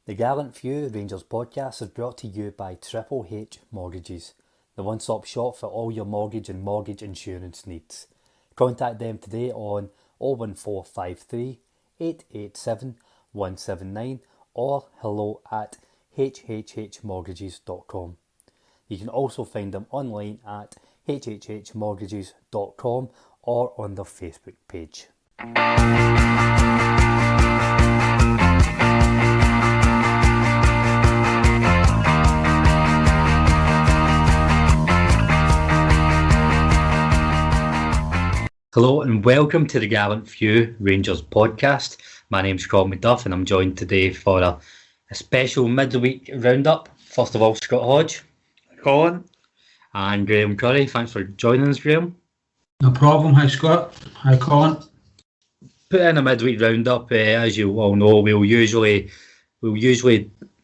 The Gallant Few Rangers podcast is brought to you by Triple H Mortgages, the one-stop shop for all your mortgage and mortgage insurance needs. Contact them today on 01453 887 179 or hello@hhhmortgages.com. You can also find them online at hhhmortgages.com or on their Facebook page. Hello and welcome to the Gallant Few Rangers podcast. My name's Colin MacDuff and I'm joined today for a special midweek roundup. First of all, Scott Hodge. Colin. And Graeme Currie. Thanks for joining us, Graeme. No problem. Hi, Scott. Hi, Colin. Put in a midweek roundup. As you all know, we'll usually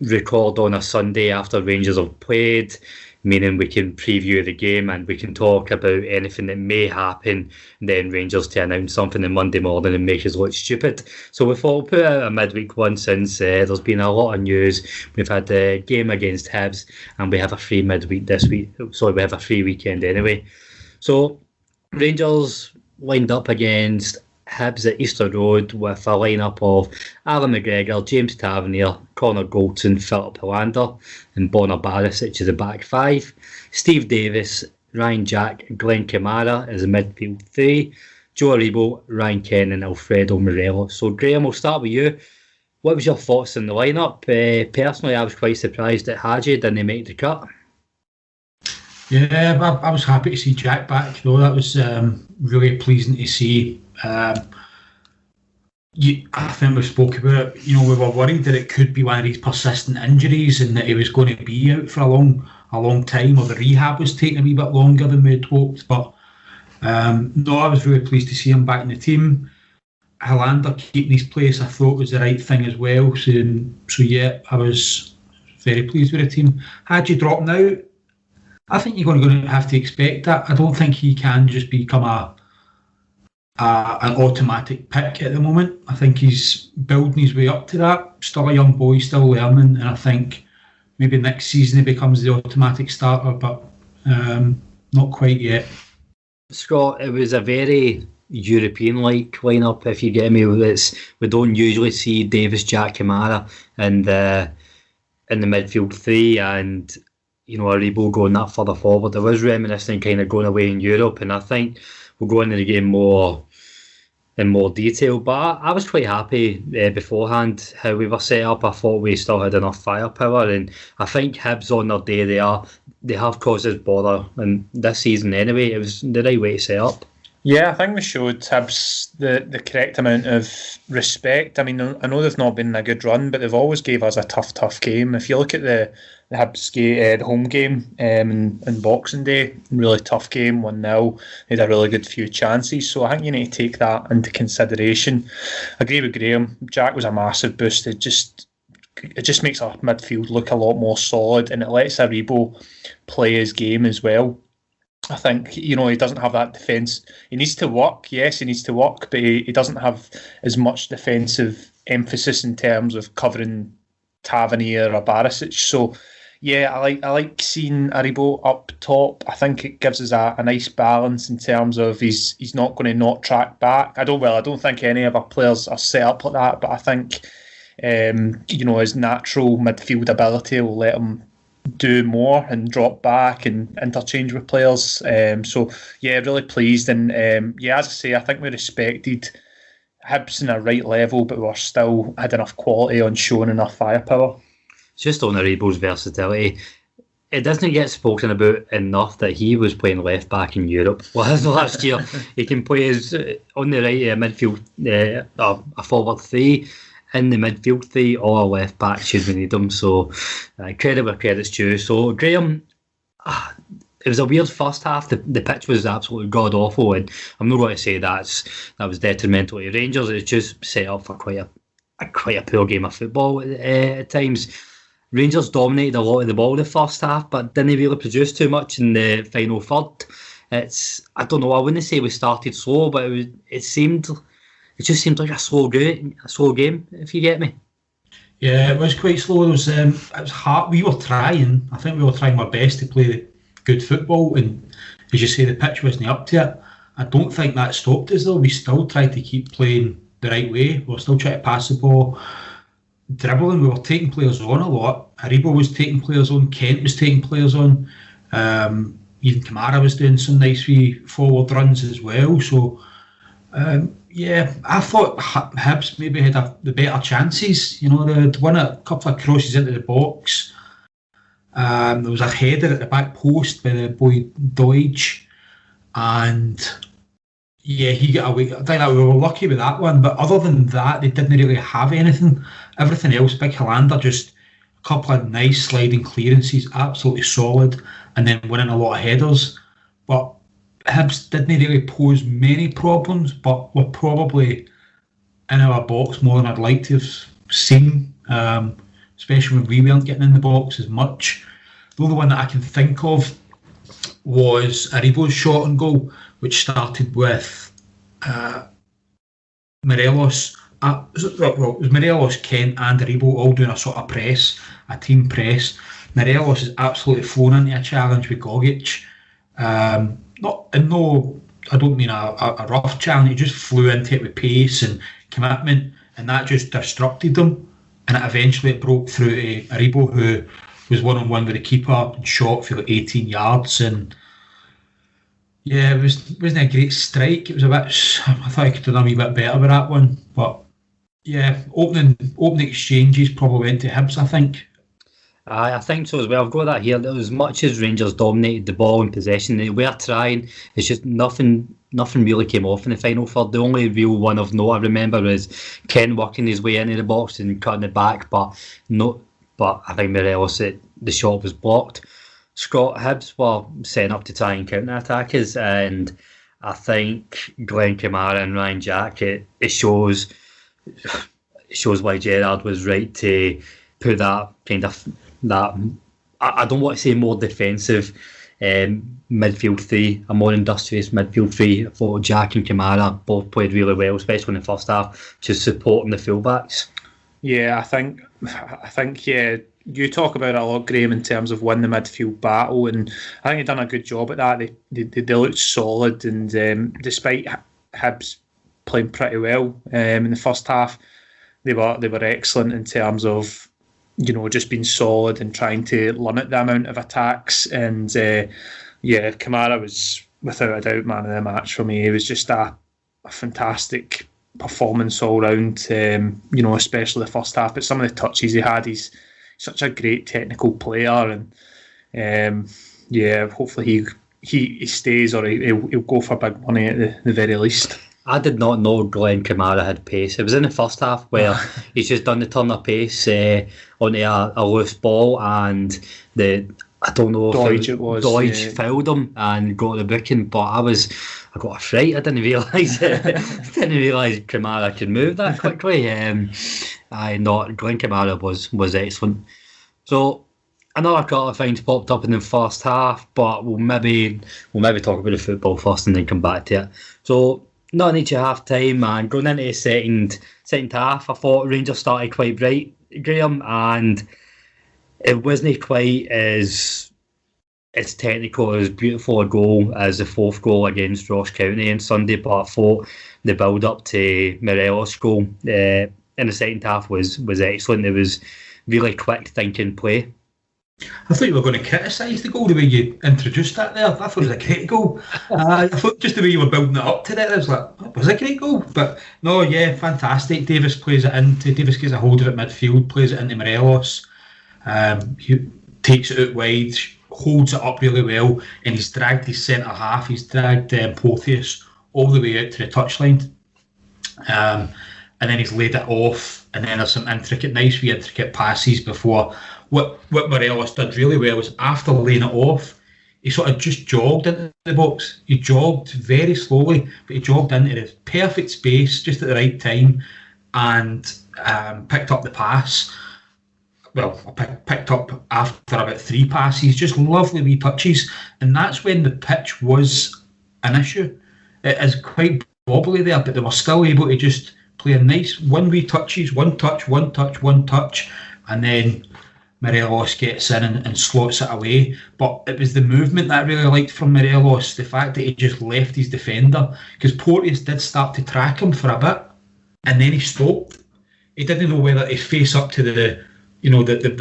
record on a Sunday after Rangers have played, meaning we can preview the game and we can talk about anything that may happen, and then Rangers to announce something on Monday morning and make us look stupid. So we thought we'll put out a midweek one since there's been a lot of news. We've had the game against Hibs and we have a free midweek this week. Sorry, we have a free weekend anyway. So Rangers lined up against Hibs at Easter Road with a lineup of Alan McGregor, James Tavernier, Connor Goldson, Philip Hollander and Bonner Barisic as the back five. Steve Davis, Ryan Jack, Glenn Kamara as the midfield three. Joe Aribo, Ryan Ken and Alfredo Morelos. So Graeme, we'll start with you. What was your thoughts on the lineup? Personally, I was quite surprised that Hodge didn't make the cut. Yeah, I was happy to see Jack back, though. That was really pleasing to see. I think we spoke about it. We were worried that it could be one of these persistent injuries and that he was going to be out for a long time, or the rehab was taking a wee bit longer than we had hoped. But no, I was really pleased to see him back in the team. Hollander keeping his place, I thought, was the right thing as well. So yeah, I was very pleased with the team. Had you dropped out, I think you're going to have to expect that. I don't think he can just become an automatic pick at the moment. I think he's building his way up to that. Still a young boy, still learning, and I think maybe next season he becomes the automatic starter, but not quite yet. Scott, it was a very European-like lineup, if you get me. We don't usually see Davis, Jack, Kamara in the midfield three, and Aribo going that further forward. There was reminiscent kind of going away in Europe, and I think we'll go into the game in more detail. But I was quite happy beforehand how we were set up. I thought we still had enough firepower, and I think Hibs on their day they have caused us bother, and this season anyway, it was the right way to set up. Yeah, I think we showed Hibs the correct amount of respect. I mean, I know they've not been in a good run, but they've always gave us a tough game. If you look at the Hibs game, the home game in Boxing Day, really tough game, 1-0. They had a really good few chances, so I think you need to take that into consideration. I agree with Graeme. Jack was a massive boost. It just makes our midfield look a lot more solid, and it lets Aribo play his game as well. I think, he doesn't have that defence. He needs to work, yes, but he doesn't have as much defensive emphasis in terms of covering Tavernier or Barisic. So, yeah, I like seeing Aribo up top. I think it gives us a nice balance in terms of he's not going to not track back. I don't think any of our players are set up like that, but I think his natural midfield ability will let him do more and drop back and interchange with players. So yeah, really pleased, and as I say, I think we respected Hibs in a right level, but we still had enough quality on showing enough firepower. Just on Aribo's versatility, it doesn't get spoken about enough that he was playing left back in Europe last year. He can play on the right midfield, a forward three, in the midfield three, or a left back should we need him. So credit where credit's due. So Graeme, it was a weird first half. The pitch was absolutely god awful, and I'm not going to say that was detrimental to Rangers. It was just set up for quite a poor game of football at times. Rangers dominated a lot of the ball in the first half, but didn't really produce too much in the final third. I don't know, I wouldn't say we started slow, but it just seemed like a slow game, if you get me. Yeah, it was quite slow. It was hard. We were trying. I think we were trying our best to play good football, and as you say, the pitch wasn't up to it. I don't think that stopped us though. We still tried to keep playing the right way. We were still trying to pass the ball, dribbling. We were taking players on a lot. Aribo was taking players on. Kent was taking players on. Even Kamara was doing some nice wee forward runs as well. So, yeah, I thought Hibs maybe had the better chances. You know, they'd won a couple of crosses into the box. There was a header at the back post by the boy Hodge, and yeah, he got away. I think that we were lucky with that one, but other than that, they didn't really have anything. Everything else, Big Hollander, just a couple of nice sliding clearances, absolutely solid, and then winning a lot of headers. But Hibs didn't really pose many problems, but were probably in our box more than I'd like to have seen, especially when we weren't getting in the box as much. The only one that I can think of was Aribo's shot on goal, which started with Morelos. It was Morelos, Kent and Aribo all doing a sort of press, a team press. Morelos is absolutely flown into a challenge with Gogic. I don't mean a rough challenge, he just flew into it with pace and commitment, and that just disrupted them, and it eventually broke through to Aribo, who was one-on-one with the keeper and shot for like 18 yards, and yeah, it wasn't a great strike. It was a bit, I thought I could have done a wee bit better with that one, but yeah, opening exchanges probably went to Hibs, I think. I think so as well. I've got that here. As much as Rangers dominated the ball in possession, they were trying. It's just nothing really came off in the final third. The only real one of note I remember was Ken working his way into the box and cutting it back, but I think Morelos, the shot was blocked. Scott, Hibs were setting up to try and counter-attack us, and I think Glenn Kamara and Ryan Jack, it shows why Gerrard was right to put that kind of I don't want to say more defensive midfield three, a more industrious midfield three. I thought Jack and Kamara both played really well, especially in the first half, just supporting the fullbacks. Yeah, I think yeah, you talk about it a lot, Graeme, in terms of winning the midfield battle, and I think they've done a good job at that. They looked solid, and despite Hibs playing pretty well in the first half, they were excellent in terms of, you know, just being solid and trying to limit the amount of attacks. And yeah, Kamara was without a doubt man of the match for me. It was just a fantastic performance all round, you know, especially the first half. But some of the touches he had, he's such a great technical player, and yeah, hopefully he stays, or he'll go for big money at the very least. I did not know Glenn Kamara had pace. It was in the first half where he's just done the turn of pace onto a loose ball, and I don't know if Hodge fouled him and got the booking, but I got a fright. I didn't realise Kamara could move that quickly. Glenn Kamara was excellent. So another couple of things popped up in the first half, but we'll maybe talk about the football first and then come back to it. So not each at half time, and going into the second half, I thought Rangers started quite bright, Graeme, and it wasn't quite as technical, as beautiful a goal as the fourth goal against Ross County on Sunday, but I thought the build up to Morelos' goal in the second half was excellent. It was really quick thinking play. I thought you were going to criticise the goal, the way you introduced that there. I thought it was a great goal. I thought just the way you were building it up to that, I was like, it was a great goal. But no, yeah, fantastic. Davis gets a hold of it midfield, plays it into Morelos. He takes it out wide, holds it up really well, and he's dragged his centre half. He's dragged Porteous all the way out to the touchline. And then he's laid it off, and then there's some nice intricate passes before. What Morelos did really well was, after laying it off, he sort of just jogged into the box. He jogged very slowly, but he jogged into the perfect space just at the right time, and picked up the pass. Well, I picked up after about 3 passes, just lovely wee touches, and that's when the pitch was an issue. It is quite wobbly there, but they were still able to just playing nice one-way touches, one touch, and then Morelos gets in and slots it away. But it was the movement that I really liked from Morelos, the fact that he just left his defender, because Porteous did start to track him for a bit, and then he stopped. He didn't know whether to face up to the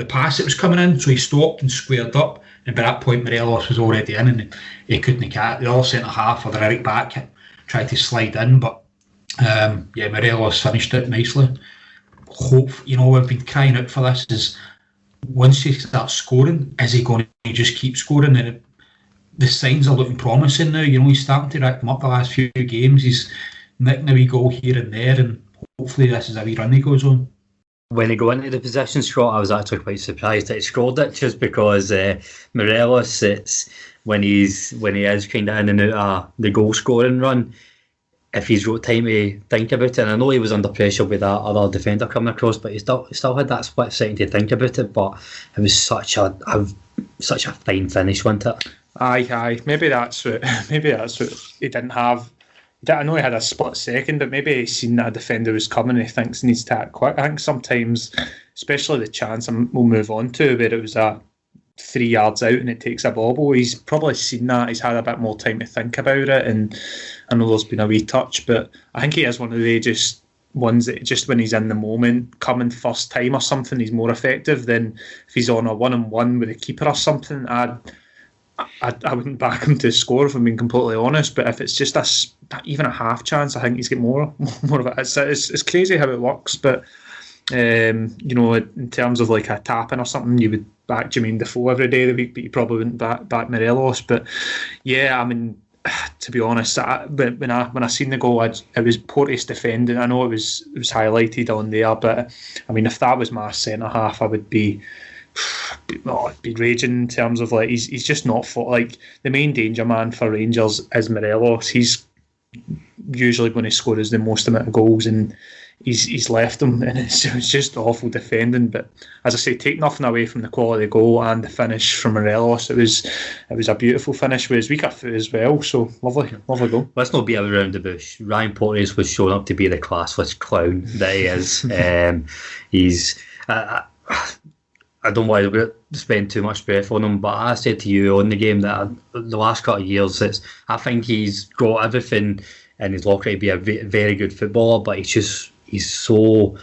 pass that was coming in, so he stopped and squared up, and by that point Morelos was already in, and he couldn't catch. The other centre-half or the right back tried to slide in, but Morelos finished it nicely. We've been crying out for this, is once he starts scoring, is he going to just keep scoring? And the signs are looking promising now. He's starting to rack them up the last few games. He's nicking a wee goal here and there, and hopefully this is a wee run he goes on. When he got into the position, Scott, I was actually quite surprised that he scored it, just because Morelos, it's when he is kind of in and out of the goal scoring run, if he's got time to think about it, and I know he was under pressure with that other defender coming across, but he still had that split second to think about it. But it was such a fine finish, wasn't it? Aye. Maybe that's what he didn't have. I know he had a split second, but maybe he's seen that a defender was coming and he thinks he needs to act quick. I think sometimes, especially the chance we'll move on to, where it was 3 yards out and it takes a bobble, he's probably seen that. He's had a bit more time to think about it, and I know there's been a wee touch, but I think he is one of the just ones that just when he's in the moment, coming first time or something, he's more effective than if he's on a 1-on-1 with a keeper or something. I wouldn't back him to score, if I'm being completely honest, but if it's just even a half chance, I think he's got more of it. It's crazy how it works, but in terms of like a tapping or something, you would back Jermaine Defoe every day of the week, but you probably wouldn't back Morelos. But yeah, I mean, to be honest, when I seen the goal, it was Porteous defending. I know it was highlighted on there, but I mean, if that was my centre half, I would be raging in terms of like he's just not fought. Like, the main danger man for Rangers is Morelos. He's usually going to score the most amount of goals, and he's left them, and it's just awful defending. But as I say, take nothing away from the quality of the goal and the finish from Morelos. It was a beautiful finish with his weaker foot as well. So lovely goal. Let's not beat around the bush. Ryan Porteous was shown up to be the classless clown that he is. He's. I don't want to spend too much breath on him, but I said to you on the game that the last couple of years, I think he's got everything in his locker to be a very good footballer, but he's so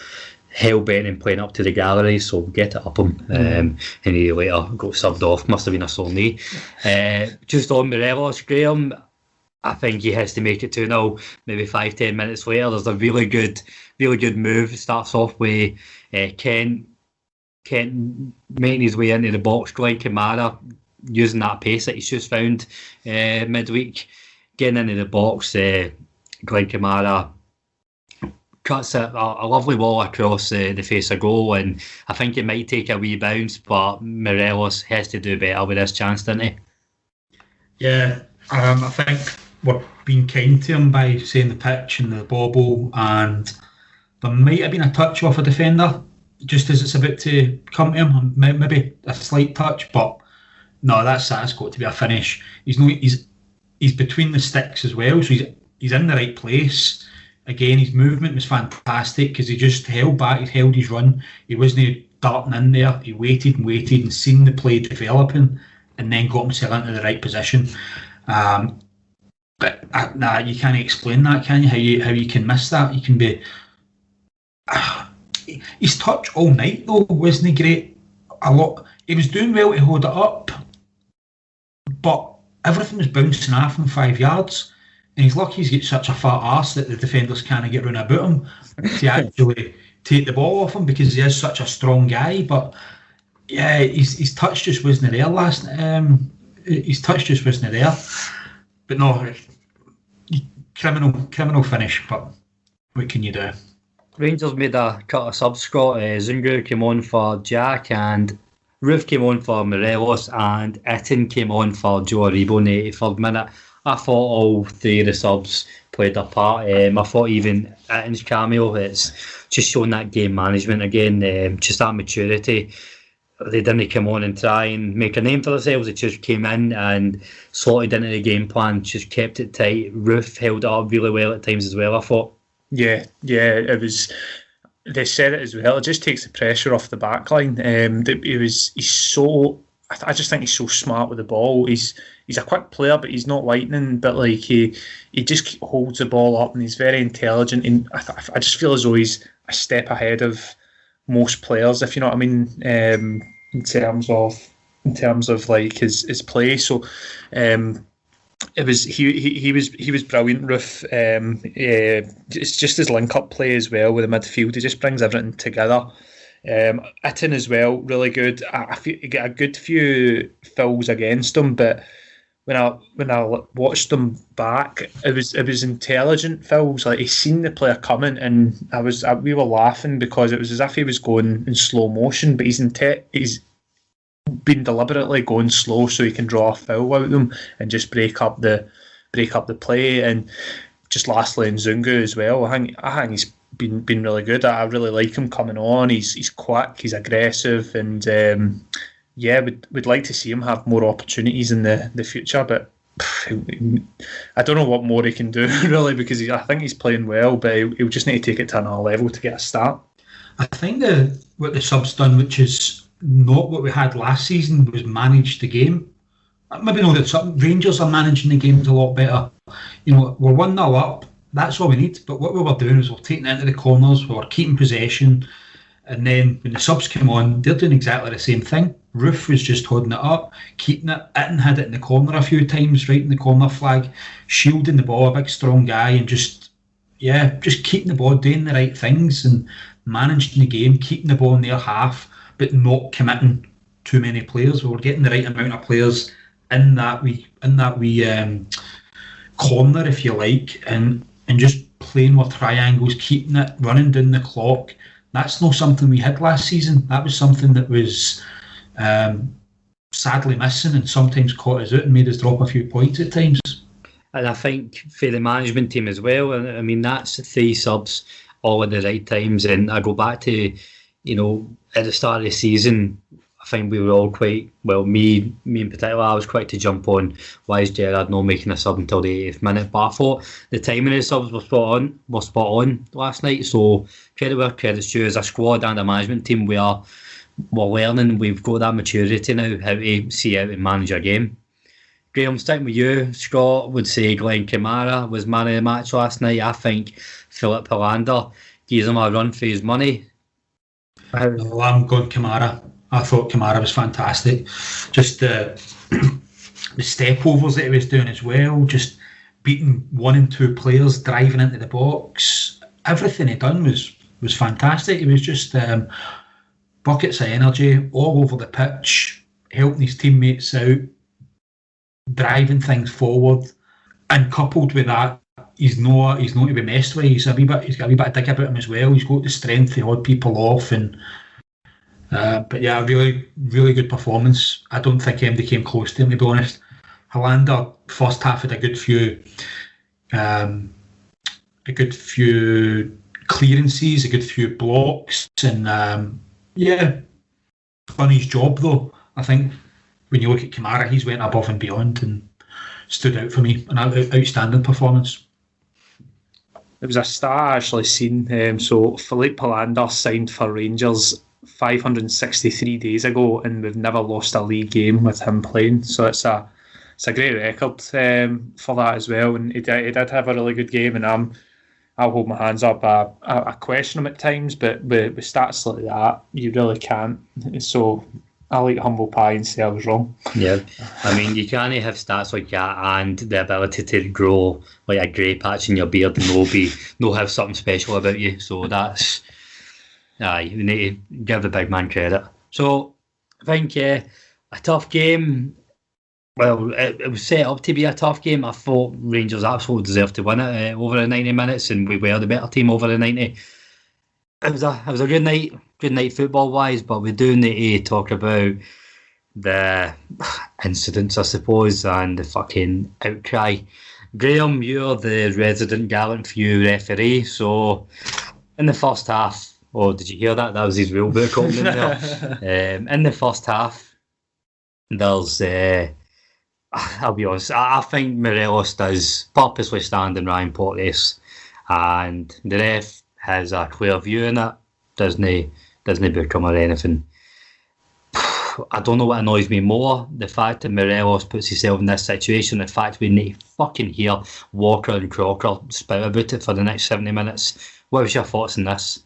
hell-bent in playing up to the gallery, so get it up him. And he later got subbed off, must have been a sore knee. Just on Morelos, Graeme, I think he has to make it 2-0, maybe 5-10 minutes later. There's a really good move. It starts off with Kent making his way into the box, Glenn Kamara using that pace that he's just found midweek, getting into the box. Glenn Kamara cuts a lovely ball across the face of goal, and I think it might take a wee bounce, but Morelos has to do better with this chance, doesn't he? Yeah, I think we're being kind to him by saying the pitch and the bobble, and there might have been a touch off a defender just as it's about to come to him, maybe a slight touch, but no, that's got to be a finish. He's between the sticks as well, so he's in the right place. Again, his movement was fantastic because he just held back, he held his run. He wasn't darting in there. He waited and seen the play developing, and then got himself into the right position. But you can't explain that, can you? How you can miss that? You can be. His touch all night though wasn't he great? A lot. He was doing well to hold it up, but everything was bouncing off him 5 yards, and he's lucky he's got such a fat arse that the defenders can't get round about him to actually take the ball off him, because he is such a strong guy. But yeah, his touch just wasn't there his touch just wasn't there. But no, criminal finish. But what can you do? Rangers made a cut of subs, Scott. Zungu came on for Jack, and Roof came on for Morelos, and Itten came on for Joe Aribo in the 83rd minute. I thought all three of the subs played their part. I thought even Itten's cameo, it's just showing that game management again, just that maturity. They didn't come on and try and make a name for themselves. They just came in and slotted into the game plan, just kept it tight. Roof held it up really well at times as well, I thought. It was. They said it as well. It just takes the pressure off the back line. He's so. I just think he's so smart with the ball. He's a quick player, but he's not lightning. But like he just holds the ball up, and he's very intelligent. And I just feel as though he's a step ahead of most players, if you know what I mean, in terms of like his play. So. It was he was brilliant, Roof. It's just his link-up play as well with the midfield. He just brings everything together. Itten as well, really good. I feel he got a good few fouls against him, but when I watched them back, it was intelligent fouls. Like he seen the player coming, and we were laughing because it was as if he was going in slow motion, but he's been deliberately going slow so he can draw a foul out of them and just break up the play. And just lastly, Nzungu as well. I think he's been really good. I really like him coming on. He's quick, he's aggressive, and we'd like to see him have more opportunities in the future. But I don't know what more he can do really, because I think he's playing well, but he'll just need to take it to another level to get a start. I think what the sub's done, which is not what we had last season, was manage the game. Maybe not that Rangers are managing the games a lot better. You know, we're 1-0 up, that's all we need. But what we were doing is we're taking it into the corners, we were keeping possession, and then when the subs came on, they're doing exactly the same thing. Roof was just holding it up, keeping it. Itten had it in the corner a few times, right in the corner flag, shielding the ball, a big strong guy, and just keeping the ball, doing the right things and managing the game, keeping the ball in their half, but not committing too many players. We were getting the right amount of players in that wee corner, if you like, and just playing with triangles, keeping it, running down the clock. That's not something we had last season. That was something that was sadly missing, and sometimes caught us out and made us drop a few points at times. And I think for the management team as well, I mean, that's 3 subs all at the right times. And I go back to, you know, at the start of the season, I think we were all quite, well, me in particular, I was quick to jump on why is Gerrard not making a sub until the 80th minute. But I thought the timing of the subs were spot on last night. So credit where credit's due. As a squad and a management team, we're learning. We've got that maturity now, how to see out and manage a game. Graeme, sticking with you, Scott would say Glenn Kamara was man of the match last night. I think Philip Hollander gives him a run for his money. No, I'm going Kamara. I thought Kamara was fantastic. Just the step overs that he was doing as well, just beating 1 and 2 players, driving into the box. Everything he done was fantastic. It was just buckets of energy all over the pitch, helping his teammates out, driving things forward, and coupled with that, he's not to be messed with. He's got a wee bit of dig about him as well. He's got the strength to hold people off, and but yeah, really, really good performance. I don't think anybody came close to him, to be honest. Hollander first half had a good few clearances, a good few blocks, and done his job though. I think when you look at Kamara, he's went above and beyond and stood out for me. An outstanding performance. It was a stat I actually seen. So Philippe Hollander signed for Rangers 563 days ago, and we've never lost a league game with him playing. So it's a great record for that as well. And he did have a really good game, and I'll hold my hands up. I question him at times, but with stats like that, you really can't. So I'll eat humble pie and say I was wrong. Yeah, I mean, you can't have stats like that and the ability to grow like a grey patch in your beard and no have something special about you. So that's, you need to give the big man credit. So I think a tough game. Well, it was set up to be a tough game. I thought Rangers absolutely deserved to win it over the 90 minutes, and we were the better team over the 90. It was a good night football wise, but we do need to talk about the incidents, I suppose, and the fucking outcry. Graeme, you're the resident Gallant Few referee, so in the first half, did you hear that? That was his real book opening there. In the first half, there's I'll be honest, I think Morelos does purposely stand in Ryan Porteous and the ref has a clear view in it, doesn't book him or anything. I don't know what annoys me more, the fact that Morelos puts himself in this situation, the fact we need to fucking hear Walker and Crocker spout about it for the next 70 minutes. What was your thoughts on this?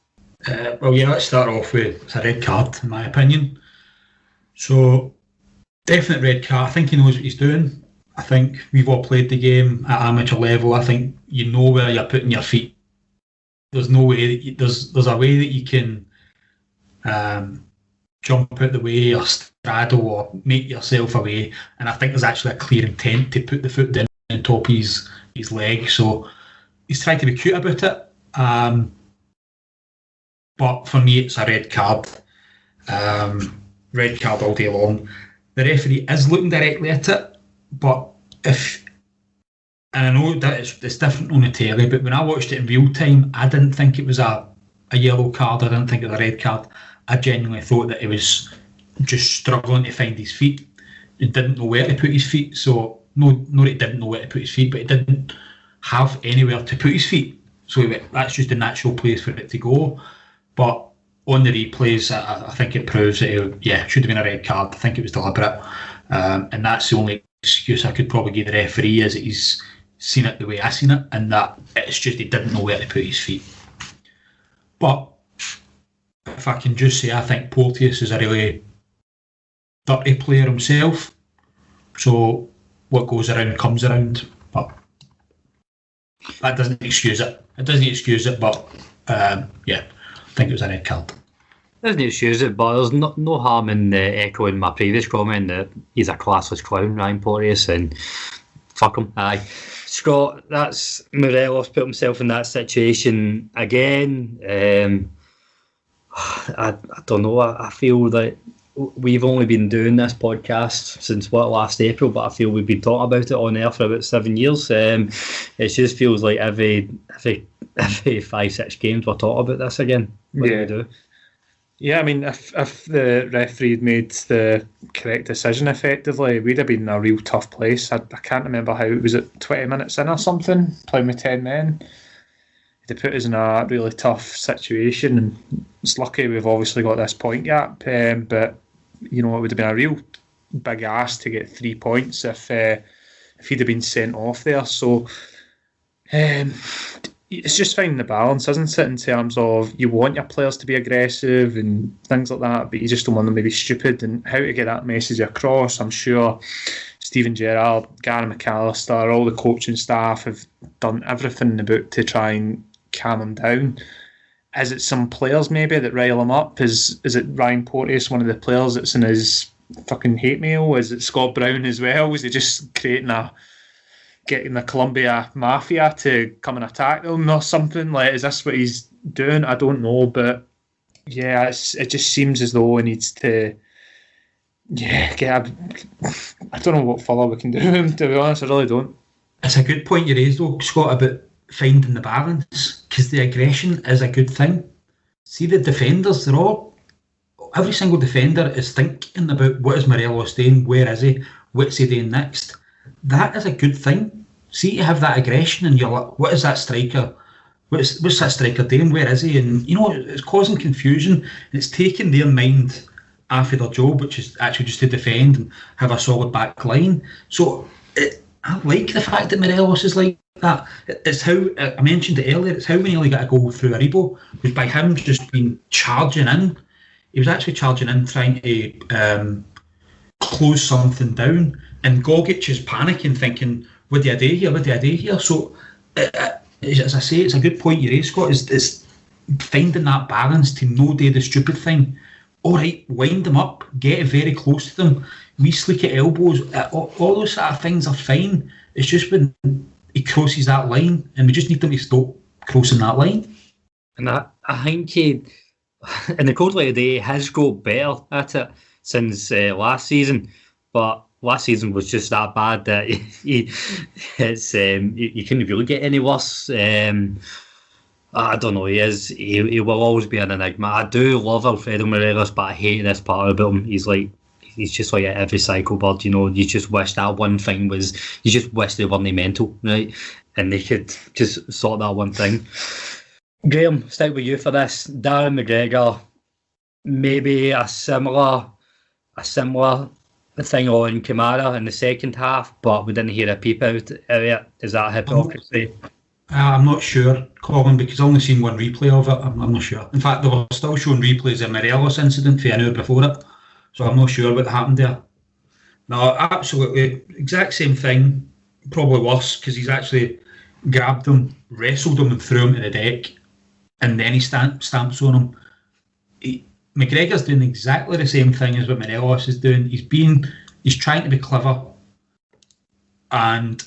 Let's start off with it's a red card, in my opinion. So, definite red card. I think he knows what he's doing. I think we've all played the game at amateur level. I think you know where you're putting your feet. There's no way that there's a way that you can jump out the way or straddle or make yourself away, and I think there's actually a clear intent to put the foot down on top of his leg. So he's trying to be cute about it. But for me, it's a red card. Red card all day long. The referee is looking directly at it, but and I know that it's different on the telly, but when I watched it in real time, I didn't think it was a yellow card. I didn't think it was a red card. I genuinely thought that he was just struggling to find his feet. He didn't know where to put his feet. So, no, he didn't know where to put his feet, but he didn't have anywhere to put his feet. So that's just a natural place for it to go. But on the replays, I think it proves that it should have been a red card. I think it was deliberate. And that's the only excuse I could probably give the referee, is that he's seen it the way I seen it, and that it's just he didn't know where to put his feet. But if I can just say, I think Porteous is a really dirty player himself. So what goes around comes around. But that doesn't excuse it. It doesn't excuse it, but I think it was a red card. Doesn't excuse it, but there's no harm in echoing my previous comment that he's a classless clown, Ryan Porteous, and fuck him. Aye. Scott, that's Morelos put himself in that situation again. I don't know. I feel that we've only been doing this podcast since last April, but I feel we've been talking about it on air for about 7 years. It just feels like every 5-6 games we're talking about this again. What do we do? Yeah, I mean, if the referee had made the correct decision effectively, we'd have been in a real tough place. I can't remember how it was at 20 minutes in or something, playing with 10 men. They put us in a really tough situation, and it's lucky we've obviously got this point gap. But it would have been a real big ask to get 3 points if he'd have been sent off there. So it's just finding the balance, isn't it, in terms of you want your players to be aggressive and things like that, but you just don't want them to be stupid, and how to get that message across. I'm sure Stephen Gerrard, Gary McAllister, all the coaching staff have done everything in the book to try and calm them down. Is it some players maybe that rile him up? Is it Ryan Porteous, one of the players that's in his fucking hate mail? Is it Scott Brown as well? Is he just getting the Columbia Mafia to come and attack them or something? Like, is this what he's doing? I don't know, but yeah, it just seems as though he needs to I don't know what further we can do him, to be honest. I really don't. It's a good point you raised though, Scott, about finding the balance, because the aggression is a good thing. See, the defenders, every single defender is thinking about what is Morelos doing, where is he, what's he doing next. That is a good thing. See, you have that aggression and you're like, what is that striker? What's that striker doing? Where is he? And it's causing confusion. It's taking their mind off of their job, which is actually just to defend and have a solid back line. So I like the fact that Morelos is like that. It's how, I mentioned it earlier, it's how we nearly got a goal through Aribo, was by him just been charging in. He was actually charging in, trying to close something down, and Gogic is panicking, thinking, what do I do here? So, as I say, it's a good point you raised, Scott, is finding that balance to no do the stupid thing. All right, wind them up, get very close to them, we sleek at elbows, all those sort of things are fine. It's just when he crosses that line, and we just need them to stop crossing that line. And I think he, in the cold light of day, has got better at it since last season, but last season was just that bad that you couldn't really get any worse. I don't know, he will always be an enigma. I do love Alfredo Morelos, but I hate this part about him. He's just like every cycle bird, you just wish that one thing was, you just wish they weren't mental, right? and they could just sort that one thing. Graeme, stick with you for this. Darren McGregor, maybe a similar thing on Kamara in the second half, but we didn't hear a peep out of it. Is that hypocrisy? I'm not sure, Colin, because I've only seen one replay of it. I'm not sure. In fact, they were still showing replays of Morelos incident for an hour before it, so I'm not sure what happened there. No, absolutely, exact same thing, probably worse, because he's actually grabbed him, wrestled him and threw him to the deck, and then he stamps on him. McGregor's doing exactly the same thing as what Morelos is doing. He's trying to be clever, and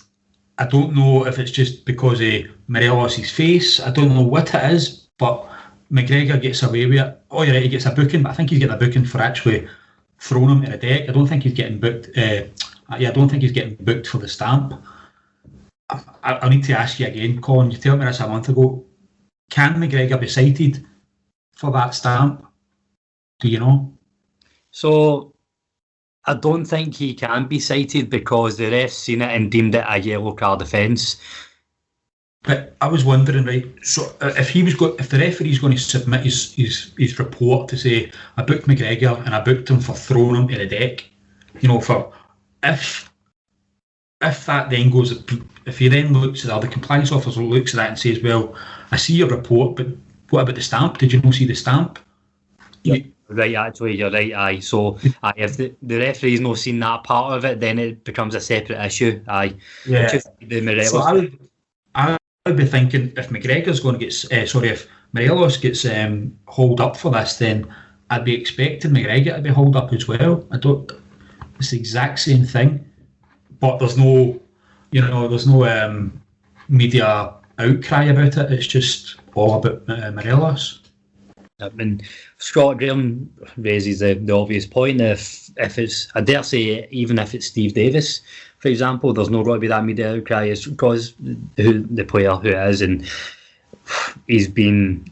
I don't know if it's just because of Morelos' face. I don't know what it is, but McGregor gets away with it. Oh, you're right, he gets a booking, but I think he's getting a booking for actually throwing him to the deck. I don't think he's getting booked. I don't think he's getting booked for the stamp. I need to ask you again, Colin. You told me this a month ago. Can McGregor be cited for that stamp? Do you know? So, I don't think he can be cited because the ref seen it and deemed it a yellow card offence. But I was wondering, right? So, if the referee's going to submit his report to say I booked McGregor and I booked him for throwing him to the deck, for if that then goes, if he then looks at that, the compliance officer looks at that and says, well, I see your report, but what about the stamp? Did you not see the stamp? Yep. Right, actually, you're right, aye. So, if the referee's not seen that part of it, then it becomes a separate issue, aye. Yeah. Just the Morelos. So I would be thinking if McGregor's going to get, if Morelos gets hauled up for this, then I'd be expecting McGregor to be hauled up as well. It's the exact same thing, but there's no media outcry about it. It's just all about Morelos. And Scott Graham raises the obvious point. If it's, I dare say, even if it's Steve Davis, for example, there's not going to be that media outcry because the player who it is, and he's been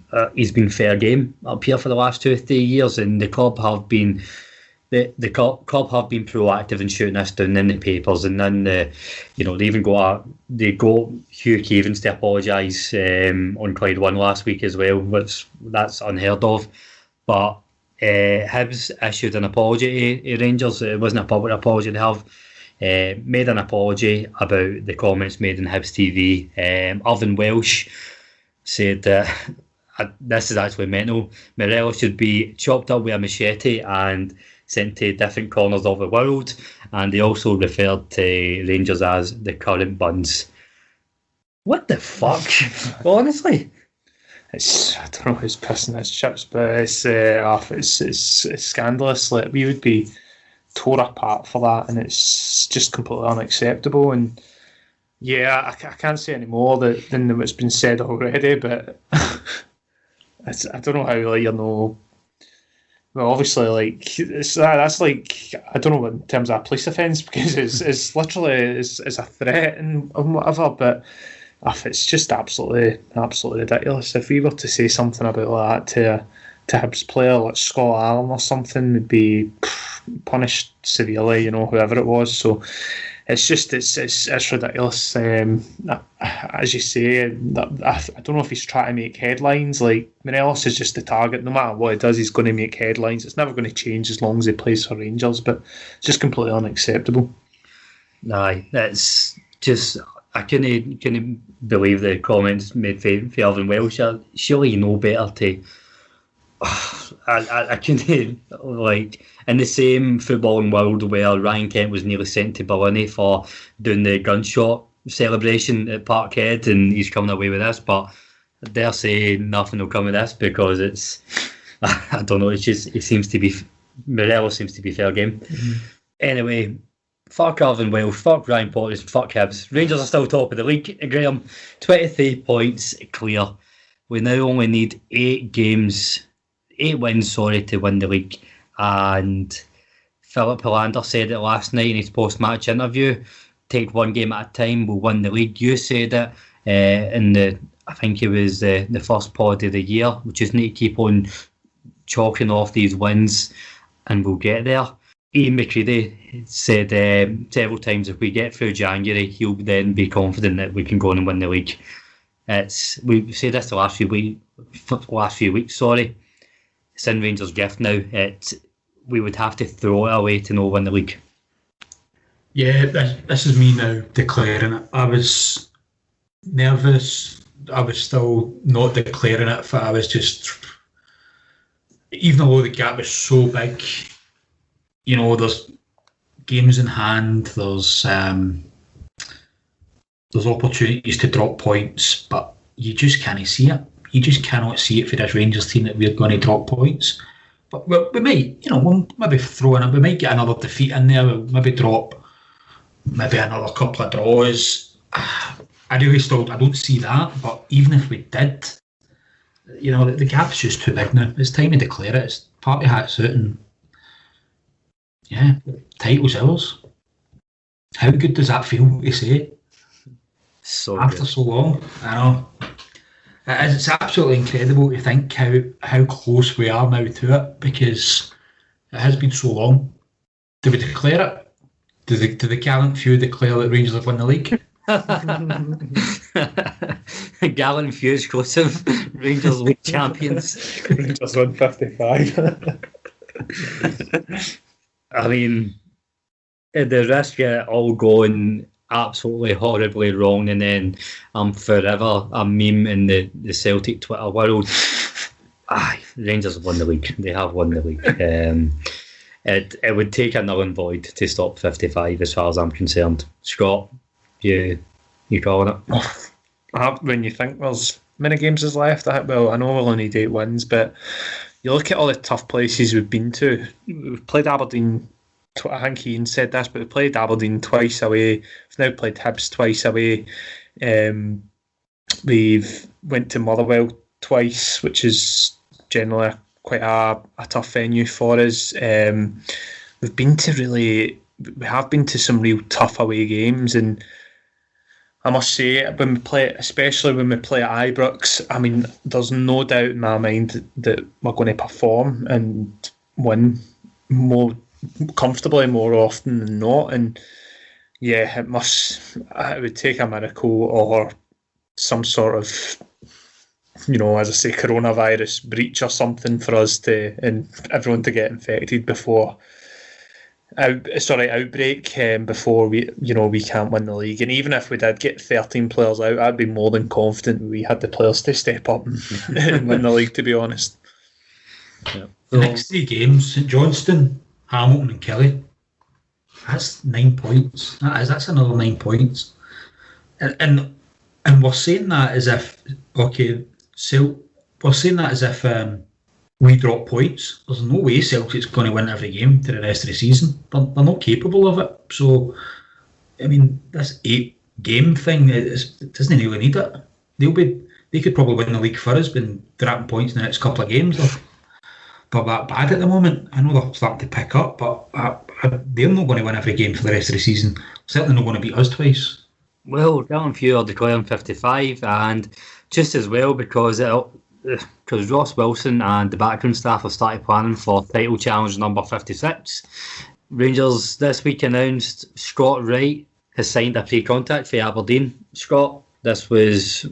fair game up here for the last 2 or 3 years, and the club have been proactive in shooting this down in the papers, and then they even got Hugh Cavins to apologise on Clyde One last week as well, which that's unheard of. But Hibs issued an apology to Rangers. It wasn't a public apology. They have made an apology about the comments made in Hibs TV. Irvin Welsh said that this is actually mental. Morelos should be chopped up with a machete and sent to different corners of the world, and they also referred to Rangers as the current buns. What the fuck? Honestly, I don't know who's pissing his chips, but it's scandalous. Like, we would be tore apart for that, and it's just completely unacceptable. And yeah, I can't say any more than what's been said already, but I don't know how well, obviously, that's like, I don't know what in terms of a police offence, because it's literally it's a threat and whatever. But it's just absolutely ridiculous. If we were to say something about that to Hibs player like Scott Allen or something, would be punished severely. Whoever it was. So it's ridiculous. As you say, I don't know if he's trying to make headlines. Like, Morelos is just the target. No matter what he does, he's going to make headlines. It's never going to change as long as he plays for Rangers. But it's just completely unacceptable. Aye, it's just, I couldn't believe the comments made for Irvin Welsh. Surely you know better to. I couldn't, like, in the same footballing world where Ryan Kent was nearly sent to Berlin for doing the gunshot celebration at Parkhead, and he's coming away with this, but I dare say nothing will come of this because it's, I don't know, it's just, Morelos seems to be fair game. Mm-hmm. Anyway, fuck Irvin Welsh, fuck Ryan Porteous, fuck Hibs. Rangers are still top of the league. Graeme, 23 points clear. We now only need 8 wins, to win the league. And Philip Hollander said it last night in his post-match interview, take one game at a time, we'll win the league. You said it I think it was the first pod of the year. We just need to keep on chalking off these wins and we'll get there. Ian McCready said several times if we get through January, he'll then be confident that we can go on and win the league. We've said this the last few weeks. It's in Rangers' gift now. We would have to throw it away to not win the league. Yeah, this is me now declaring it. I was nervous. I was still not declaring it. I was just, even though the gap is so big, there's games in hand. There's opportunities to drop points, but you just can't see it. You just cannot see it for this Rangers team that we're going to drop points. But we might, we'll maybe throw in it. We might get another defeat in there. We'll maybe drop another couple of draws. I don't see that. But even if we did, the gap's just too big now. It's time to declare it. It's party hats out and title's ours. How good does that feel to say it? After good. So long, I know. It's absolutely incredible to think how close we are now to it, because it has been so long. Do we declare it? Do the Gallant few declare that Rangers have won the league? Gallant few exclusive. Rangers League champions. Rangers won 55. I mean, the risk of it all going absolutely horribly wrong, and then I'm forever a meme in the Celtic Twitter world. Rangers have won the league. They have won the league. It would take a null and void to stop 55 as far as I'm concerned. Scott, you calling it? When you think there's many games is left, I know we'll only need 8 wins, but you look at all the tough places we've been to. We've played Aberdeen, I think Ian said this, but we played Aberdeen twice away. We've now played Hibs twice away. We've went to Motherwell twice, which is generally quite a tough venue for us. We have been to some real tough away games, and I must say, especially when we play at Ibrox, I mean, there's no doubt in my mind that we're going to perform and win more comfortably more often than not. And yeah, it would take a miracle or some sort of, as I say, coronavirus breach or something for us and everyone to get infected before outbreak before we can't win the league. And even if we did get 13 players out, I'd be more than confident we had the players to step up and win the league, to be honest. Yeah. The next 3 games, St Johnstone, Hamilton and Kelly. That's 9 points. That's another 9 points. And we're saying that as if we drop points. There's no way Celtic's going to win every game to the rest of the season. They're not capable of it. So, I mean, this 8-game thing, it doesn't really need it. They could probably win the league for us, been dropping points in the next couple of games. They're that bad at the moment. I know they're starting to pick up, but they're not going to win every game for the rest of the season. Certainly not going to beat us twice. Well, Gallant few are declaring 55, and just as well because Ross Wilson and the background staff have started planning for title challenge number 56. Rangers this week announced Scott Wright has signed a pre-contract for Aberdeen. Scott, this was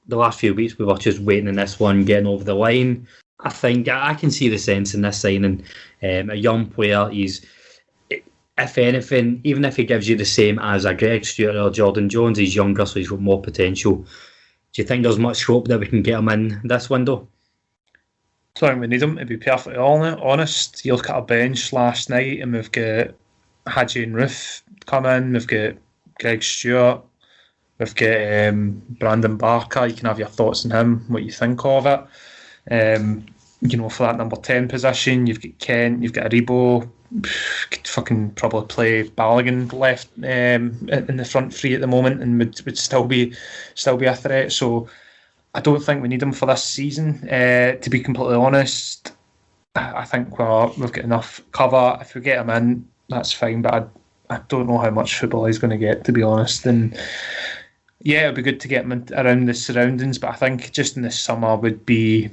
the last few weeks we were just waiting on this one getting over the line. I think I can see the sense in this signing. A young player, he's, if anything, even if he gives you the same as a Greg Stewart or Jordan Jones, he's younger, so he's got more potential. Do you think there's much hope that we can get him in this window? So I think we need him, to be perfectly honest. You look at our bench last night and we've got Hodge and Roof come in, we've got Greg Stewart, we've got Brandon Barker. You can have your thoughts on him, what you think of it. For that number 10 position, you've got Kent, you've got Aribo, could fucking probably play Balogun left in the front three at the moment and would still be a threat. So I don't think we need him for this season. To be completely honest, I think we've got enough cover. If we get him in, that's fine. But I don't know how much football he's going to get, to be honest. And yeah, it'd be good to get him around the surroundings. But I think just in the summer would be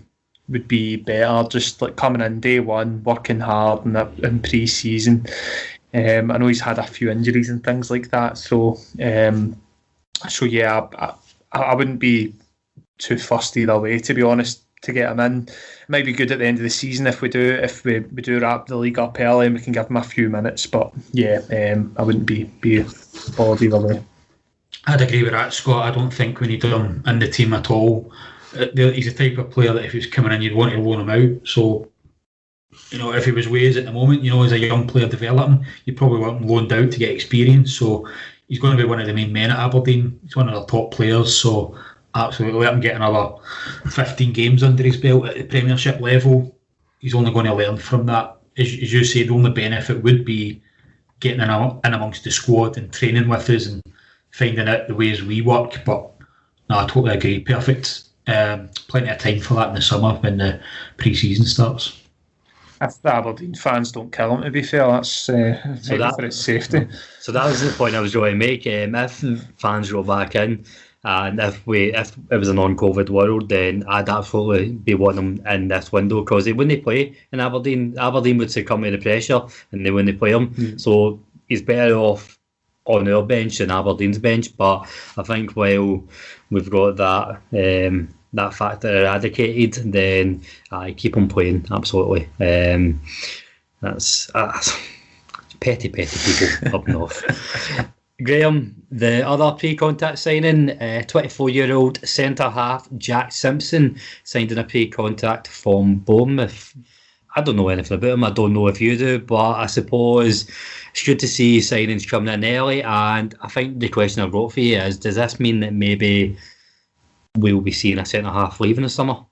would be better. Just like coming in day one, working hard in pre-season. I know he's had a few injuries and things like that. So yeah, I wouldn't be too fussed either way, to be honest, to get him in. It might be good at the end of the season if we do wrap the league up early and we can give him a few minutes. But yeah, I wouldn't be bothered either way. I'd agree with that, Scott. I don't think we need him in the team at all. He's the type of player that if he was coming in, you'd want to loan him out. So, if he was ways at the moment, as a young player developing, you'd probably want him loaned out to get experience. So he's going to be one of the main men at Aberdeen. He's one of their top players. So absolutely let him get another 15 games under his belt at the Premiership level. He's only going to learn from that. As you say, the only benefit would be getting in amongst the squad and training with us and finding out the ways we work. But no, I totally agree. Perfect. Plenty of time for that in the summer when the pre-season starts. If the Aberdeen fans don't kill him, to be fair, that's for his safety. So that was the point I was going to make. If fans go back in, and if it was a non-COVID world, then I'd absolutely be wanting them in this window, because they wouldn't play in Aberdeen. Aberdeen would succumb to the pressure and they wouldn't play him. So he's better off on our bench than Aberdeen's bench. But I think while we've got that factor eradicated, then I keep on playing, absolutely. That's petty people up north. Graeme, the other pre-contact signing, 24-year-old centre-half Jack Simpson signed in a pre-contact from Bournemouth. I don't know anything about him, I don't know if you do, but I suppose it's good to see signings coming in early. And I think the question I've got for you is, does this mean that maybe we'll be seeing a centre-half leaving the summer?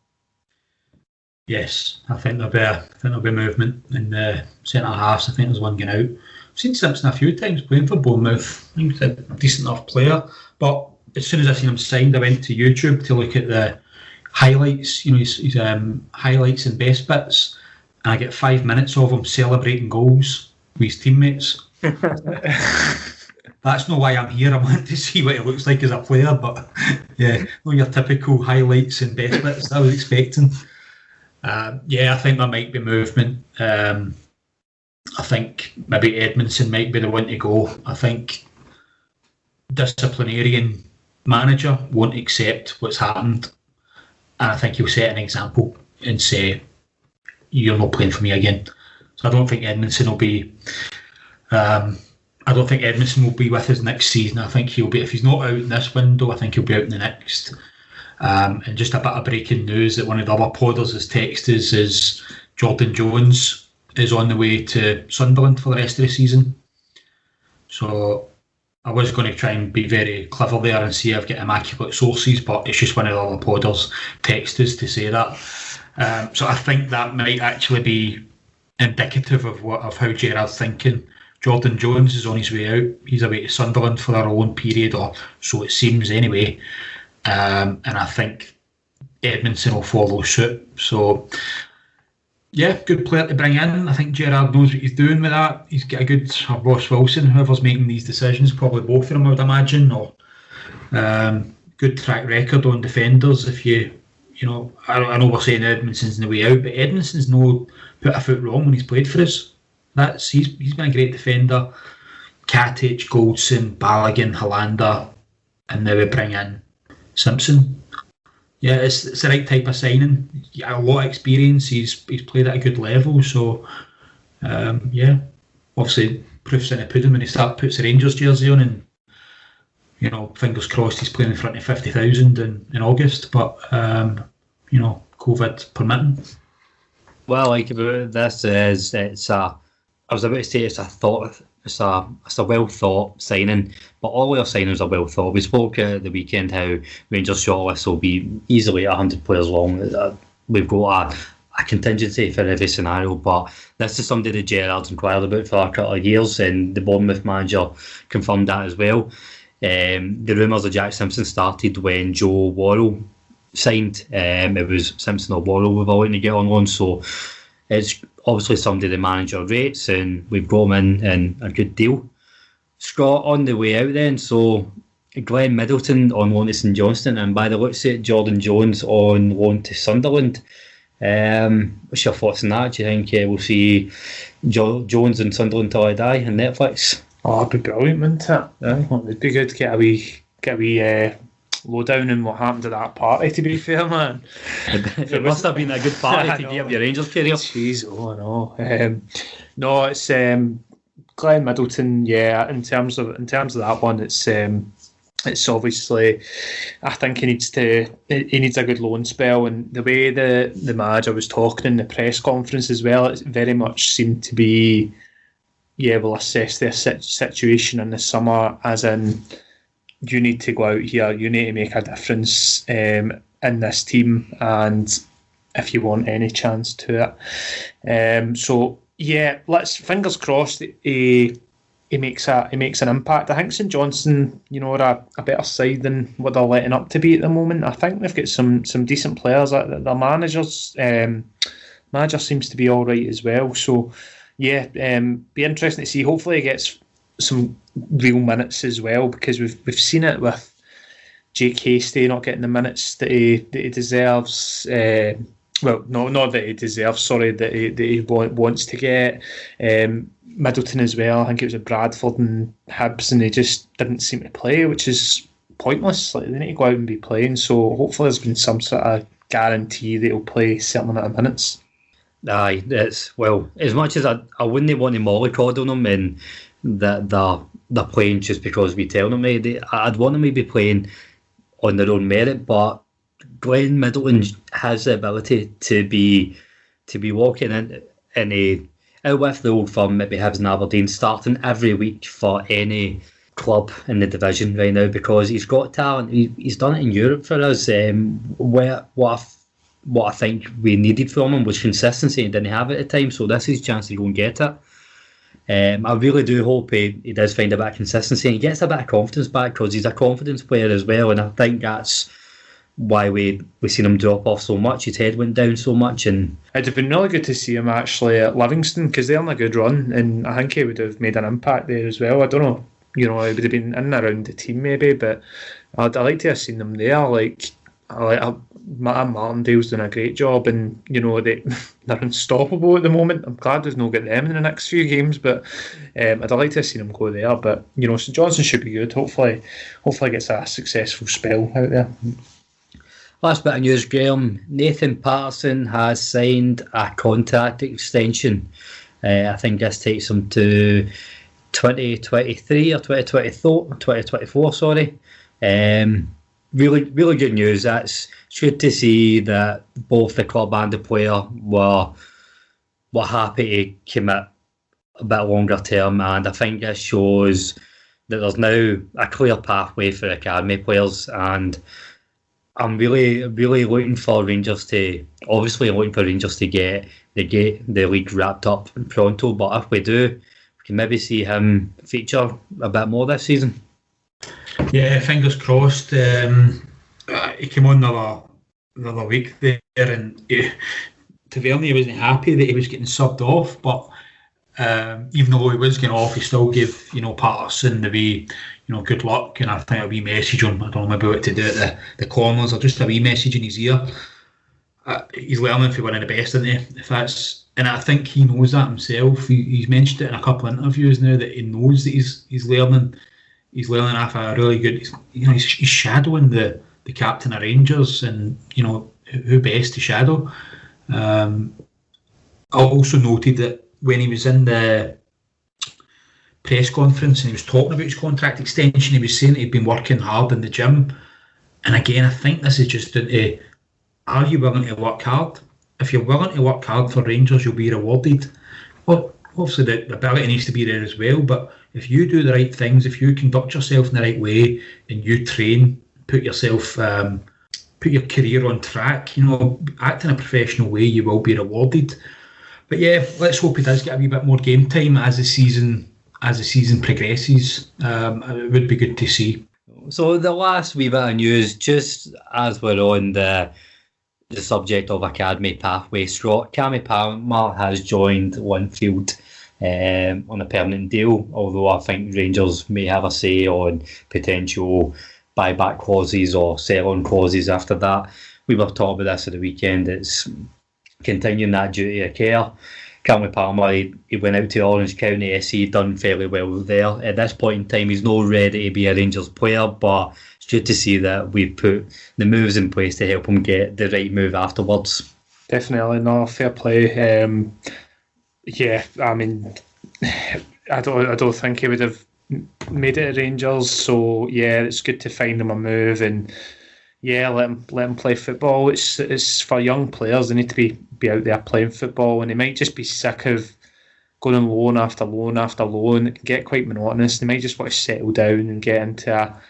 Yes, I think there'll be movement in the centre-halves. I think there's one going out. I've seen Simpson a few times playing for Bournemouth. I think he's a decent enough player. But as soon as I seen him signed, I went to YouTube to look at the highlights, his highlights and best bits. And I get 5 minutes of him celebrating goals with his teammates. That's not why I'm here. I want to see what he looks like as a player. But yeah, not your typical highlights and best bits I was expecting. I think there might be movement. I think maybe Edmondson might be the one to go. I think disciplinarian manager won't accept what's happened, and I think he'll set an example and say, "You're not playing for me again." So I don't think Edmondson will be. I don't think Edmondson will be with us next season. I think he'll be, if he's not out in this window, I think he'll be out in the next. And just a bit of breaking news that one of the other podders has texted us is Jordan Jones is on the way to Sunderland for the rest of the season. So I was going to try and be very clever there and see if I've got immaculate sources, but it's just one of the other podders texted us to say that. So I think that might actually be indicative of how Gerard's thinking. Jordan Jones is on his way out. He's away to Sunderland for their own period, or so it seems anyway. And I think Edmondson will follow suit. So, yeah, good player to bring in. I think Gerard knows what he's doing with that. He's got a good Ross Wilson, whoever's making these decisions, probably both of them, I would imagine. Or good track record on defenders. If I know we're saying Edmondson's in the way out, but Edmondson's no put a foot wrong when he's played for us. He's been a great defender. Katic, Goldson, Balogun, Hollander, and now we bring in Simpson. Yeah, it's the right type of signing. A lot of experience. He's played at a good level. So, obviously proof's in the pudding when he puts the Rangers jersey on, and fingers crossed he's playing in front of 50,000 in August. But COVID permitting. Well, like about this is I was about to say it's a well thought signing, but all our signings are well thought. We spoke at the weekend how Rangers shortlist will be easily 100 players long. We've got a contingency for every scenario, but this is somebody that Gerard's inquired about for a couple of years, and the Bournemouth manager confirmed that as well. The rumours of Jack Simpson started when Joe Worrell signed. It was Simpson or Worrell we were looking to get on loan, so it's obviously somebody the manager rates, and we've got him in a good deal. Scott, on the way out then, so Glenn Middleton on loan to St Johnstone, and by the looks of it, Jordan Jones on loan to Sunderland. What's your thoughts on that? Do you think we'll see Jones and Sunderland Till I Die on Netflix? Oh, it'd be brilliant, wouldn't it? Yeah. Well, it'd be good to get a wee lowdown on what happened at that party, to be fair, man. It must have been a good party to give your Rangers career. Jeez, oh no. No, it's Glenn Middleton, yeah, in terms of that one, it's obviously, I think he needs a good loan spell, and the way the manager was talking in the press conference as well, it very much seemed to be, yeah, we'll assess their situation in the summer, as in, you need to go out here, you need to make a difference in this team, and if you want any chance to it. So yeah, let's fingers crossed he makes an impact. I think St Johnstone, are a better side than what they're letting up to be at the moment. I think they've got some decent players. Their manager seems to be all right as well. So yeah, be interesting to see. Hopefully he gets some real minutes as well, because we've seen it with Jake Hastie not getting the minutes that he deserves. Well, not that he deserves. Sorry, that he wants to get. Middleton as well. I think it was at Bradford and Hibs, and they just didn't seem to play, which is pointless. Like, they need to go out and be playing. So hopefully there's been some sort of guarantee that he'll play a certain amount of minutes. Aye, well, as much as I wouldn't want to mollycoddle them and that they're playing just because we tell them I'd want them to be playing on their own merit, but Glenn Middleton has the ability to be walking in out with the old firm, maybe Hibs and Aberdeen, starting every week for any club in the division right now, because he's got talent. He's done it in Europe for us. What I think we needed from him was consistency, and didn't have it at the time, so this is his chance to go and get it. I really do hope he does find a bit of consistency and he gets a bit of confidence back, because he's a confidence player as well, and I think that's why we seen him drop off so much. His head went down so much, and it'd have been really good to see him actually at Livingston, because they're on a good run, and I think he would have made an impact there as well. I don't know, he would have been in and around the team maybe, but I'd like to have seen them there. Martindale's doing a great job, and they're unstoppable at the moment. I'm glad there's no get them in the next few games, but I'd like to have seen them go there. But St Johnstone should be good. Hopefully gets a successful spell out there. Last bit of news, Graeme. Nathan Patterson has signed a contract extension. I think this takes him to 2023 or 2024. Sorry. Really, really good news. It's good to see that both the club and the player were happy to commit a bit longer term, and I think this shows that there's now a clear pathway for academy players, and I'm really, really looking for Rangers to get the league wrapped up pronto. But if we do, we can maybe see him feature a bit more this season. Yeah, fingers crossed. He came on the other week there, and Tavernier wasn't happy that he was getting subbed off, but even though he was getting off, he still gave Patterson the wee good luck, and I think a wee message on, I don't know maybe what to do at the corners, or just a wee message in his ear. He's learning for one of the best, isn't he? And I think he knows that himself. He's mentioned it in a couple of interviews now, that he knows that he's learning. He's learning off a really good. He's shadowing the captain of Rangers, and who best to shadow. I also noted that when he was in the press conference and he was talking about his contract extension, he was saying that he'd been working hard in the gym. And again, I think this is just are you willing to work hard? If you're willing to work hard for Rangers, you'll be rewarded. Well, obviously the ability needs to be there as well, but if you do the right things, if you conduct yourself in the right way, and you train, put your career on track, act in a professional way, you will be rewarded. But yeah, let's hope he does get a wee bit more game time as the season progresses. It would be good to see. So the last wee bit of news, just as we're on the subject of academy pathway, Cammy Palmer has joined Linfield on a permanent deal, although I think Rangers may have a say on potential buyback clauses or sell-on clauses after that. We were talking about this at the weekend. It's continuing that duty of care. Cameron Palmer, he went out to Orange County SC, done fairly well there. At this point in time, he's not ready to be a Rangers player, but it's good to see that we've put the moves in place to help him get the right move afterwards. Definitely, no, fair play. Yeah, I mean, I don't think he would have made it at Rangers. So yeah, it's good to find him a move and yeah, let him play football. It's for young players. They need to be out there playing football, and they might just be sick of going on loan after loan after loan. It can get quite monotonous. They might just want to settle down and get into a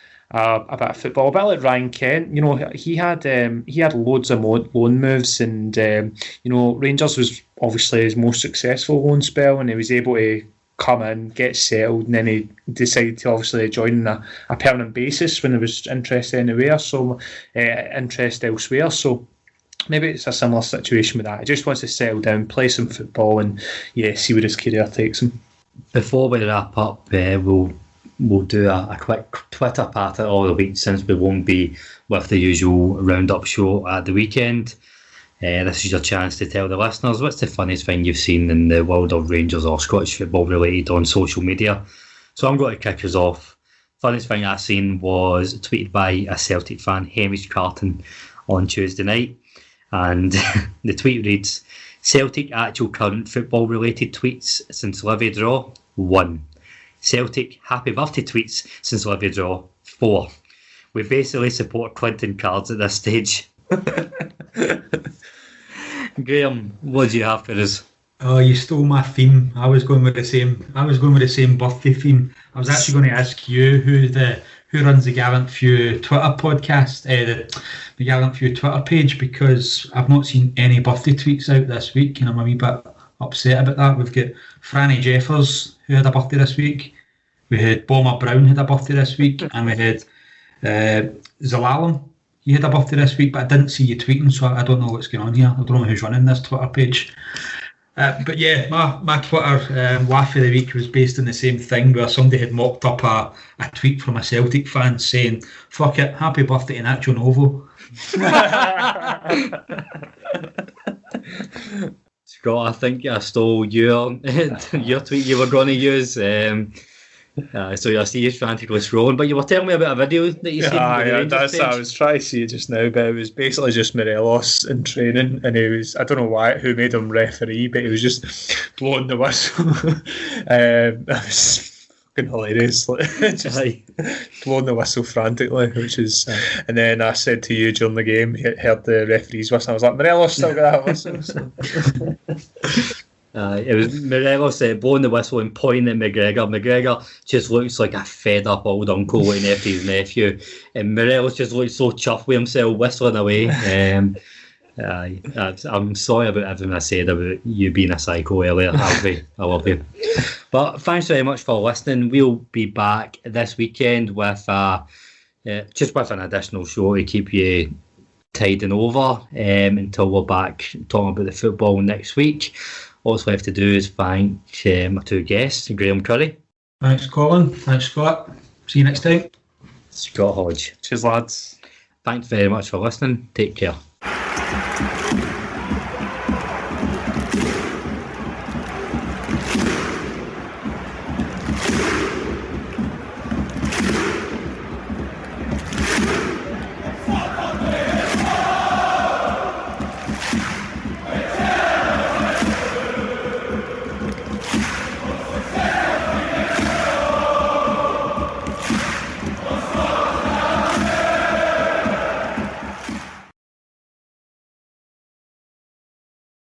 bit of football. A bit like Ryan Kent, you know, he had loads of loan moves, and you know, Rangers was obviously his most successful loan spell, and he was able to come in, get settled, and then he decided to obviously join a permanent basis when there was interest elsewhere. So maybe it's a similar situation with that. He just wants to settle down, play some football, and yeah, see where his career takes him. Before we wrap up, we'll do a quick Twitter patter all the week, since we won't be with the usual roundup show at the weekend. This is your chance to tell the listeners what's the funniest thing you've seen in the world of Rangers or Scottish football related on social media. So I'm going to kick us off. Funniest thing I've seen was tweeted by a Celtic fan, Hamish Carton, on Tuesday night. And the tweet reads, Celtic actual current football related tweets since Livy draw, 1. Celtic happy birthday tweets since Livy draw, 4. We basically support Clinton cards at this stage. Graeme, what do you have for us? Oh, you stole my theme. I was going with the same birthday theme. I was actually going to ask you who runs the Gallant Few Twitter podcast, the Gallant Few Twitter page, because I've not seen any birthday tweets out this week, and I'm a wee bit upset about that. We've got Franny Jeffers, who had a birthday this week. We had Bomber Brown had a birthday this week, and we had Zalalem. He had a birthday this week, but I didn't see you tweeting, so I don't know what's going on here. I don't know who's running this Twitter page. But yeah, my Twitter laugh of the week was based on the same thing, where somebody had mocked up a tweet from a Celtic fan saying, "Fuck it, happy birthday to Nacho Novo." Scott, I think I stole your tweet you were going to use. So you're serious frantically scrolling, but you were telling me about a video that you seen. Yeah, that's what I was trying to see it just now, but it was basically just Morelos in training, and he was, I don't know who made him referee, but he was just blowing the whistle. That was fucking hilarious, just blowing the whistle frantically, which is. And then I said to you during the game, heard the referee's whistle, I was like, Morelos still got that whistle. So. It was Morelos blowing the whistle and pointing at McGregor. McGregor just looks like a fed up old uncle looking after his nephew, and Morelos just looks so chuffed with himself, whistling away. I'm sorry about everything I said about you being a psycho earlier, Harvey. I love you. But thanks very much for listening. We'll be back this weekend with just with an additional show to keep you tiding over until we're back talking about the football next week. All that's left to do is thank my two guests, Graeme Currie. Thanks, Colin. Thanks, Scott. See you next time. Scott Hodge. Cheers, lads. Thanks very much for listening. Take care.